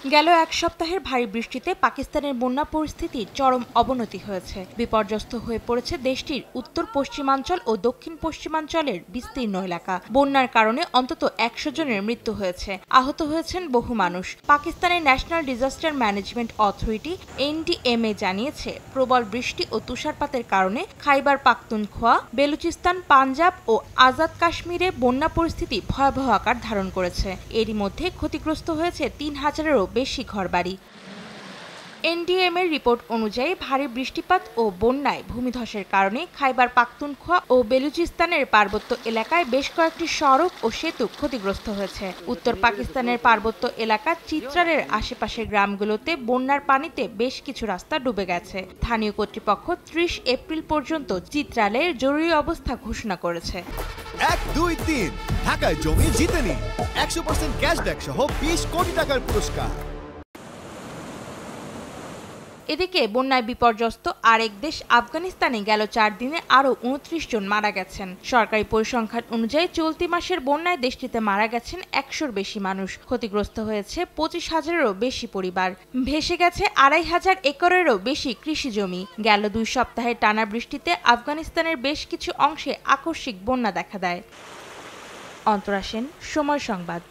গেল এক সপ্তাহের ভারী বৃষ্টিতে পাকিস্তানের বন্যা পরিস্থিতির চরম অবনতি হয়েছে। বিপর্যস্ত হয়ে পড়েছে দেশটির উত্তর পশ্চিমাঞ্চল ও দক্ষিণ পশ্চিমাঞ্চলের বিস্তীর্ণ এলাকা। বন্যার কারণে অন্তত ১০০ জনের মৃত্যু হয়েছে, আহত হয়েছেন বহু মানুষ। পাকিস্তানের national disaster management authority NDMA জানিয়েছে, প্রবল বৃষ্টি ও তুষারপাতের কারণে খাইবার পাখতুনখোয়া, বেলুচিস্তান, পাঞ্জাব ও আজাদ কাশ্মীরে বন্যা পরিস্থিতি ভয়াবহ আকার ধারণ করেছে। এরই মধ্যে ক্ষতিগ্রস্ত হয়েছে ৩,০০০-এরও বেশি ঘরবাড়ি। NDMA-র রিপোর্ট অনুযায়ী ভারী বৃষ্টিপাত ও বন্যায় ভূমিধসের কারণে খাইবার পাখতুনখোয়া ও বেলুচিস্তানের পার্বত্য এলাকায় বেশ কয়েকটি সড়ক ও সেতু ক্ষতিগ্রস্ত হয়েছে। উত্তর পাকিস্তানের পার্বত্য এলাকা চিত্রালের আশেপাশের গ্রামগুলোতে বন্যার পানিতে বেশ কিছু রাস্তা ডুবে গেছে। স্থানীয় কর্তৃপক্ষ ৩০ এপ্রিল পর্যন্ত চিত্রালের জরুরি অবস্থা ঘোষণা করেছে। ১, ২, ৩ ঢাকায় জমি জিতে নিন ১০০% ক্যাশব্যাক সহ ২০ কোটি টাকার পুরস্কার। এদিকে বন্যায় বিপর্যস্ত আরেক দেশ আফগানিস্তানে গেল ৪ দিনে আরও ২৯ জন মারা গেছেন। সরকারি পরিসংখ্যান অনুযায়ী চলতি মাসের বন্যায় দেশটিতে মারা গেছেন ১০০-র বেশি মানুষ। ক্ষতিগ্রস্ত হয়েছে ২৫,০০০-এরও বেশি পরিবার। ভেসে গেছে ২,৫০০ একরেরও বেশি কৃষি জমি। গেল ২ সপ্তাহের টানা বৃষ্টিতে আফগানিস্তানের বেশ কিছু অংশে আকস্মিক বন্যা দেখা দেয়। অন্তরা সেন, সময় সংবাদ।